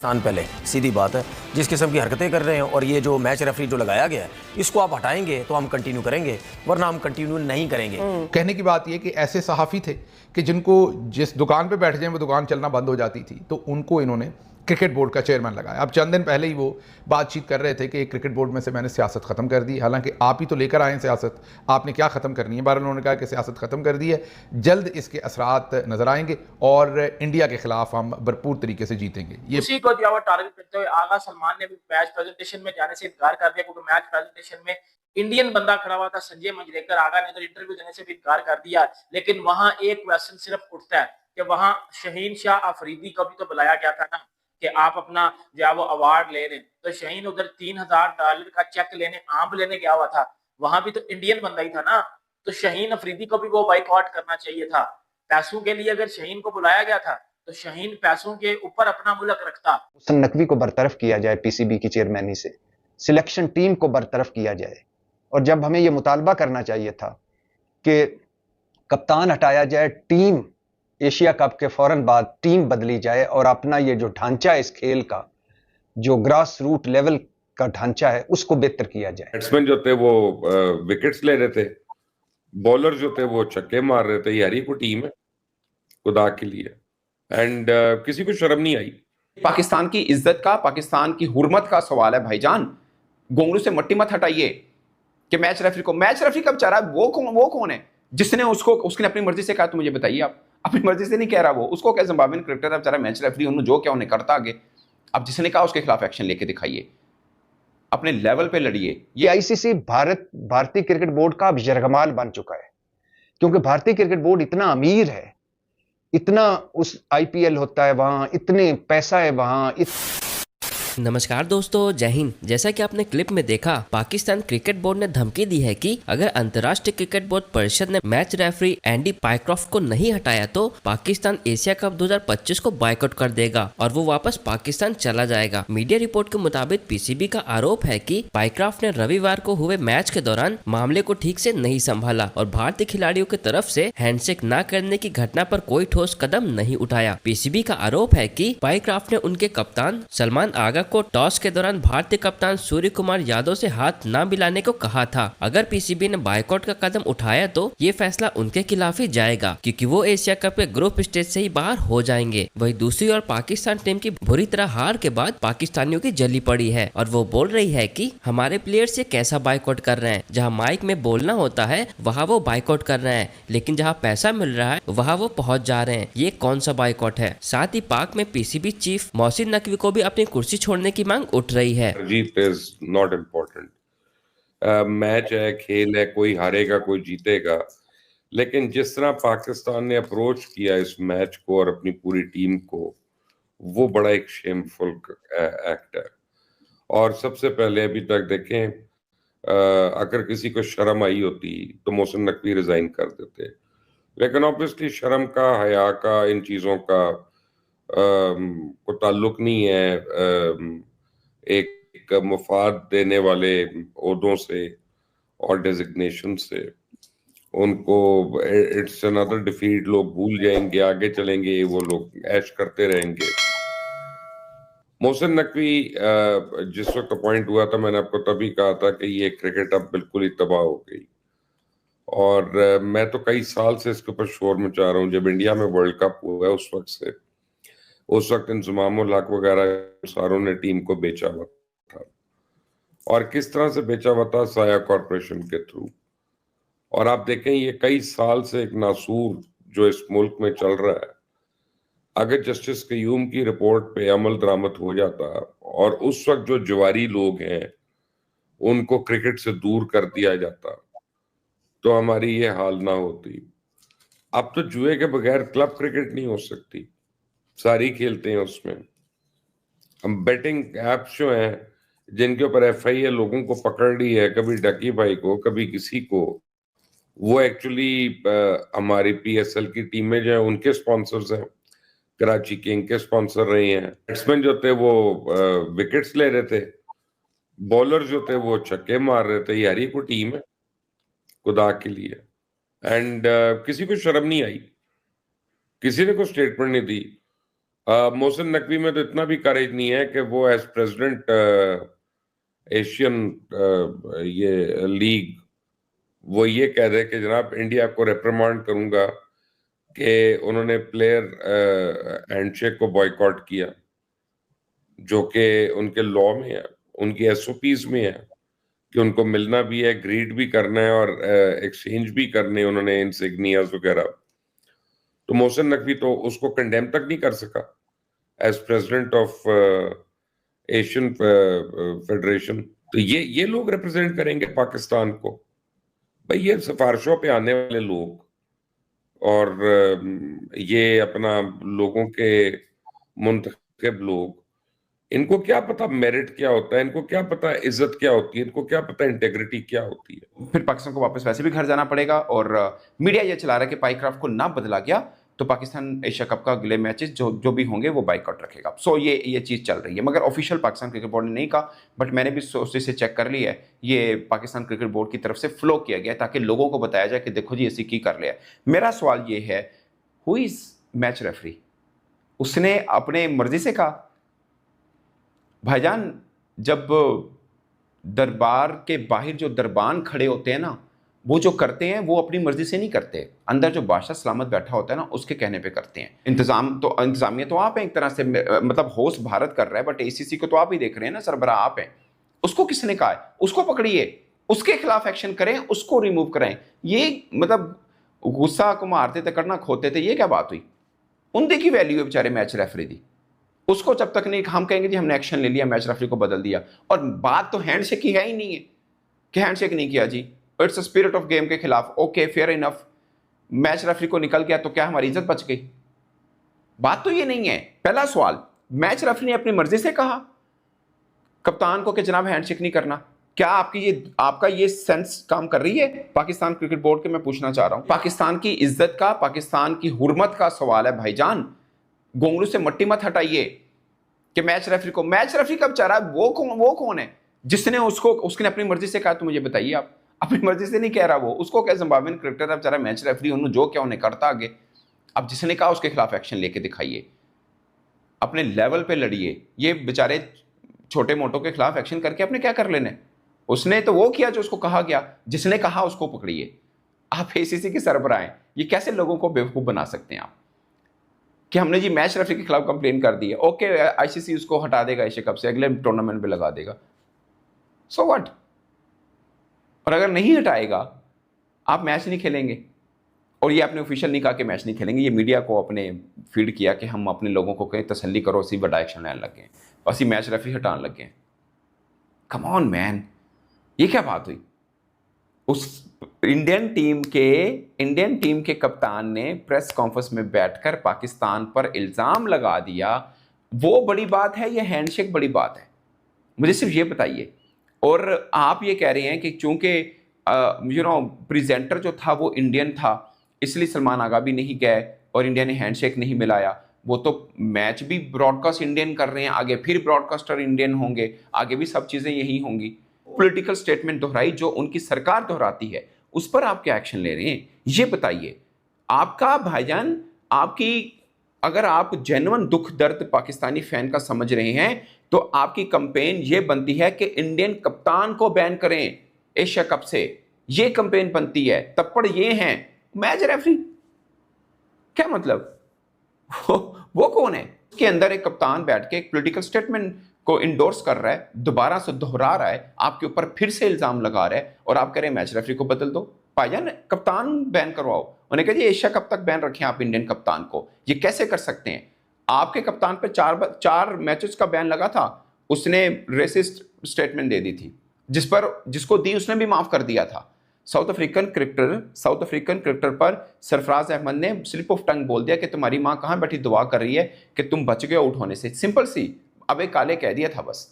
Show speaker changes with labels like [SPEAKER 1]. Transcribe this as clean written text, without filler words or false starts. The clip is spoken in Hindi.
[SPEAKER 1] स्थान पहले सीधी बात है, जिस किस्म की हरकतें कर रहे हैं और ये जो मैच रेफरी जो लगाया गया है इसको आप हटाएंगे तो हम कंटिन्यू करेंगे, वरना हम कंटिन्यू नहीं करेंगे।
[SPEAKER 2] कहने की बात ये कि ऐसे सहाफ़ी थे कि जिनको जिस दुकान पे बैठ जाए वो दुकान चलना बंद हो जाती थी, तो उनको इन्होंने क्रिकेट बोर्ड का चेयरमैन लगाया। अब चंद दिन पहले ही वो बातचीत कर रहे थे कि क्रिकेट बोर्ड में से मैंने सियासत ख़त्म कर दी। हालांकि आप ही तो लेकर आए हैं सियासत, आपने क्या ख़त्म करनी है। बहरहाल उन्होंने कहा कि सियासत ख़त्म कर दी है, जल्द इसके असरात नज़र आएंगे और इंडिया के खिलाफ हम भरपूर तरीके से जीतेंगे। ये
[SPEAKER 3] उसी को जो टारगेट करते हुए आगा सलमान ने भी मैच प्रेजेंटेशन में जाने से इनकार कर दिया, क्योंकि मैच प्रेजेंटेशन में इंडियन बंदा खड़ा हुआ था संजय मंजरेकर। आगा ने तो इंटरव्यू देने से भी इनकार कर दिया, लेकिन वहां एक क्वेश्चन सिर्फ उठता है कि वहां शहीन शाह अफरीदी को भी तो बुलाया गया था ना, कि आप अपना जो है वो अवार्ड ले रहे हैं। तो शहीन उधर $3000 का चेक लेने, आम लेने गया हुआ था, वहां भी तो इंडियन बंदा ही था ना। तो शहीन अफरीदी को भी वो बाइकआउट करना चाहिए था। पैसों के लिए अगर शहीन को बुलाया गया था तो शहीन पैसों के ऊपर अपना मुल्क रखता।
[SPEAKER 4] मोहसिन नकवी को बरतरफ किया जाए पीसीबी की चेयरमैनी से, सिलेक्शन टीम को बरतरफ किया जाए, और जब हमें यह मुतालबा करना चाहिए था कि कप्तान हटाया जाए, टीम एशिया कप के फौरन बाद टीम बदली जाए और अपना ये जो ढांचा है इस खेल का, जो ग्रास रूट लेवल का ढांचा है, उसको बेहतर किया जाए।
[SPEAKER 5] बैट्समैन जो थे वो विकेट्स ले रहे थे, बॉलर जो थे वो छक्के मार रहे थे। यार ये कोई टीम है खुदा के लिए? एंड किसी को शर्म नहीं आई।
[SPEAKER 6] पाकिस्तान की इज्जत का, पाकिस्तान की हुर्मत का सवाल है भाईजान। गोंगलू से मट्टी मत हटाइए कि मैच रेफरी को, मैच रेफरी का बेचारा वो कौन है जिसने उसने अपनी मर्जी से कहा? तो मुझे बताइए, आप अपनी मर्जी से नहीं कह रहा, वो उसको क्या जिम्बाब्वेन क्रिकेटर है बेचारा, मैच रेफरी उन्होंने जो क्या उन्हें करता आगे। अब जिसने कहा उसके खिलाफ एक्शन लेके दिखाइए, अपने लेवल पे लड़िए।
[SPEAKER 4] ये आईसीसी भारतीय क्रिकेट बोर्ड का अब यरगमाल बन चुका है, क्योंकि भारतीय क्रिकेट बोर्ड इतना अमीर है, इतना उस आईपीएल होता है वहां, इतने पैसा है वहां।
[SPEAKER 7] नमस्कार दोस्तों, जय हिंद। जैसा कि आपने क्लिप में देखा, पाकिस्तान क्रिकेट बोर्ड ने धमकी दी है कि अगर अंतर्राष्ट्रीय क्रिकेट बोर्ड परिषद ने मैच रेफरी एंडी पाइक्रॉफ्ट को नहीं हटाया तो पाकिस्तान एशिया कप 2025 को बायकॉट कर देगा और वो वापस पाकिस्तान चला जाएगा। मीडिया रिपोर्ट के मुताबिक पीसीबी का आरोप है कि पाइक्रॉफ्ट ने रविवार को हुए मैच के दौरान मामले को ठीक से नहीं संभाला और भारतीय खिलाड़ियों की तरफ से हैंडशेक न करने की घटना पर कोई ठोस कदम नहीं उठाया। पीसीबी का आरोप है कि पाइक्रॉफ्ट ने उनके कप्तान सलमान आगा को टॉस के दौरान भारतीय कप्तान सूर्य कुमार यादव से हाथ न मिलाने को कहा था। अगर पीसीबी ने बायकॉट का कदम उठाया तो ये फैसला उनके खिलाफ ही जाएगा, क्योंकि वो एशिया कप के ग्रुप स्टेज से ही बाहर हो जाएंगे। वहीं दूसरी ओर पाकिस्तान टीम की बुरी तरह हार के बाद पाकिस्तानियों की जली पड़ी है और वो बोल रही है कि हमारे प्लेयर्स ये कैसा बायकॉट कर रहे हैं। जहाँ माइक में बोलना होता है वहाँ वो बायकॉट कर रहे हैं, लेकिन जहाँ पैसा मिल रहा है वहाँ वो पहुँच जा रहे हैं। ये कौन सा बायकॉट है? साथ ही पाक में पीसीबी चीफ मोहसिन नकवी को भी अपनी कुर्सी छोड़ने की मांग उठ रही है।
[SPEAKER 5] जीत इज नॉट इम्पोर्टेंट। मैच है, खेल है, कोई हारेगा कोई जीतेगा, लेकिन जिस तरह पाकिस्तान ने अप्रोच किया इस मैच को और अपनी पूरी टीम को, वो बड़ा एक शेमफुल एक्ट है। और सबसे पहले अभी तक देखें, अगर किसी को शर्म आई होती तो मोहसिन नकवी रिजाइन कर देते, लेकिन ऑब्वियसली शर्म का, हया का, इन चीजों का को ताल्लुक नहीं है एक मुफाद देने वाले ओहदों से और डेजिग्नेशन से। उनको इट्स अनदर डिफीट, लोग भूल जाएंगे, आगे चलेंगे, वो लोग ऐश करते रहेंगे। मोहसिन नकवी जिस वक्त अपॉइंट हुआ था, मैंने आपको तभी कहा था कि ये क्रिकेट अब बिल्कुल ही तबाह हो गई। और मैं तो कई साल से इसके ऊपर शोर मचा रहा हूँ। जब इंडिया में वर्ल्ड कप हुआ है उस वक्त इंजमामुल हक वगैरह सारों ने टीम को बेचा हुआ था, और किस तरह से बेचा हुआ था? साया कॉरपोरेशन के थ्रू। और आप देखें, ये कई साल से एक नासूर जो इस मुल्क में चल रहा है। अगर जस्टिस कयूम की रिपोर्ट पे अमल दरामद हो जाता और उस वक्त जो जवारी लोग हैं उनको क्रिकेट से दूर कर दिया जाता, तो हमारी ये हाल ना होती। अब तो जुए के बगैर क्लब क्रिकेट नहीं हो सकती, सारी खेलते हैं उसमें। हम बेटिंग एप्स जो हैं जिनके ऊपर एफआईए लोगों को पकड़ रही है, कभी डकी भाई को, कभी किसी को, वो एक्चुअली हमारी पीएसएल की टीमें जो है उनके स्पॉन्सर्स हैं, कराची किंग के स्पॉन्सर रहे हैं। बैट्समैन जो थे वो विकेट्स ले रहे थे, बॉलर जो थे वो छक्के मार रहे थे। यार ये कोई टीम है खुदा के लिए? एंड किसी को शर्म नहीं आई, किसी ने कोई स्टेटमेंट नहीं दी। मोहसिन नकवी में तो इतना भी करेज नहीं है कि वो एज प्रेसिडेंट एशियन ये लीग वो ये कह दे कि जनाब इंडिया को रिप्रिमांड करूंगा कि उन्होंने प्लेयर हैंडशेक को बॉयकॉट किया, जो कि उनके लॉ में है, उनकी एसओपीज में है कि उनको मिलना भी है, ग्रीड भी करना है और एक्सचेंज भी करने उन्होंने इंसिग्नियाज वगैरह। तो मोहसिन नकवी तो उसको कंडेम तक नहीं कर सका as president of Asian federation. तो ये लोग रिप्रेजेंट करेंगे पाकिस्तान को? भाई ये सिफारिशों पे आने वाले लोग और ये अपना लोगों के मुंतखब लोग, इनको क्या पता मेरिट क्या होता है, इनको क्या पता इज्जत क्या होती है, इनको क्या पता इंटेग्रिटी क्या होती है।
[SPEAKER 6] फिर पाकिस्तान को वापस वैसे भी घर जाना पड़ेगा और मीडिया ये चला रहा है कि पाइक्राफ्ट को ना बदला गया तो पाकिस्तान एशिया कप का अगले मैचेस जो भी होंगे वो बाइकआउट रखेगा। सो ये चीज़ चल रही है, मगर ऑफिशियल पाकिस्तान क्रिकेट बोर्ड ने नहीं कहा, बट मैंने भी सोर्सेज से चेक कर लिया है, ये पाकिस्तान क्रिकेट बोर्ड की तरफ से फ्लो किया गया ताकि लोगों को बताया जाए कि देखो जी ऐसी की कर लिया। मेरा सवाल ये है, हु इज मैच रेफरी? उसने अपने मर्जी से कहा? भाईजान, जब दरबार के बाहर जो दरबान खड़े होते हैं ना, वो जो करते हैं वो अपनी मर्जी से नहीं करते, अंदर जो बादशाह सलामत बैठा होता है ना उसके कहने पे करते हैं। इंतजामिया तो आप हैं एक तरह से, मतलब होस्ट भारत कर रहा है, बट एसीसी को तो आप ही देख रहे हैं ना, सरबराह आप हैं। उसको किसने कहा है? उसको पकड़िए, उसके खिलाफ एक्शन करें, उसको रिमूव करें। ये मतलब गुस्सा को मारते थे, करना खोते थे, ये क्या बात हुई? उनकी की वैल्यू है बेचारे मैच रेफरी दी। उसको जब तक नहीं हम कहेंगे जी हमने एक्शन ले लिया, मैच रेफरी को बदल दिया, और बात तो हैंडशेक की है ही नहीं है कि हैंडशेक नहीं किया जी, it's a spirit of game के खिलाफ। Okay, fair enough, match referee को निकल गया तो क्या हमारी इज्जत बच गई? बात तो ये नहीं है। पहला सवाल, मैच रेफरी ने अपनी मर्जी से कहा कप्तान को कि जनाब हैंडशेक नहीं करना? क्या आपका ये सेंस काम कर रही है पाकिस्तान क्रिकेट बोर्ड के? मैं पूछना चाह रहा हूं। पाकिस्तान की इज्जत का, पाकिस्तान की हुर्मत का सवाल है भाईजान। गोंगलू से मट्टी मत हटाइए कि मैच रेफरी का बेचारा वो कौन है जिसने उसने अपनी मर्जी से कहा? तो मुझे बताइए, आप अपनी मर्जी से नहीं कह रहा, वो उसको क्या जिम्बाब्वेन क्रिकेटर बेचारा मैच रेफरी, उन्होंने जो क्या उन्हें करता आगे। अब जिसने कहा उसके खिलाफ एक्शन लेके दिखाइए, अपने लेवल पे लड़िए। ये बेचारे छोटे मोटों के खिलाफ एक्शन करके अपने क्या कर लेने? उसने तो वो किया जो उसको कहा गया, जिसने कहा उसको पकड़िए। आप एसीसी के सरबराह हैं, ये कैसे लोगों को बेवकूफ बना सकते हैं आप कि हमने जी मैच रेफरी के खिलाफ कंप्लेन कर दी है, ओके आईसीसी उसको हटा देगा एशिया कप से, अगले टूर्नामेंट पे लगा देगा, सो व्हाट? और अगर नहीं हटाएगा, आप मैच नहीं खेलेंगे। और ये आपने ऑफिशियल नहीं कहा कि मैच नहीं खेलेंगे, ये मीडिया को अपने फीड किया कि हम अपने लोगों को कहें तसल्ली करो, असी बड़ा एक्शन लेने लग गए, असी मैच रेफरी हटाने लग गए। कम ऑन मैन, ये क्या बात हुई? उस इंडियन टीम के कप्तान ने प्रेस कॉन्फ्रेंस में बैठकर पाकिस्तान पर इल्जाम लगा दिया, वो बड़ी बात है या हैंडशेक बड़ी बात है? मुझे सिर्फ ये बताइए। और आप ये कह रहे हैं कि चूंकि प्रेजेंटर जो था वो इंडियन था, इसलिए सलमान आगा भी नहीं गए और इंडिया ने हैंडशेक नहीं मिलाया। वो तो मैच भी ब्रॉडकास्ट इंडियन कर रहे हैं, आगे फिर ब्रॉडकास्टर इंडियन होंगे, आगे भी सब चीज़ें यही होंगी। पॉलिटिकल स्टेटमेंट दोहराई जो उनकी सरकार दोहराती है, उस पर आप क्या एक्शन ले रहे हैं? ये बताइए। आपका भाईजान, अगर आप जेन्युइन दुख दर्द पाकिस्तानी फैन का समझ रहे हैं तो आपकी कंपेन ये बनती है कि इंडियन कप्तान को बैन करें एशिया कप से। ये कंपेन बनती है। तप्पड़ ये हैं मैच रेफरी, क्या मतलब? वो कौन है? उसके अंदर एक कप्तान बैठ के एक पॉलिटिकल स्टेटमेंट को इंडोर्स कर रहा है, दोबारा से दोहरा रहा है, आपके ऊपर फिर से इल्जाम लगा रहा है, और आप कह रहे हैं मैच रेफरी को बदल दो। भाईजान, कप्तान बैन करवाओ। उन्हें कहा जी एशिया कप तक बैन रखें आप इंडियन कप्तान को। ये कैसे कर सकते हैं? आपके कप्तान पे चार मैचेस का बैन लगा था, उसने रेसिस्ट स्टेटमेंट दे दी थी, जिसको दी उसने भी माफ कर दिया था। साउथ अफ्रीकन क्रिकेटर पर सरफराज अहमद ने स्लिप ऑफ टंग बोल दिया कि तुम्हारी माँ कहाँ बैठी दुआ कर रही है कि तुम बच गए आउट होने से। सिंपल सी, अब एक काले कह दिया था बस।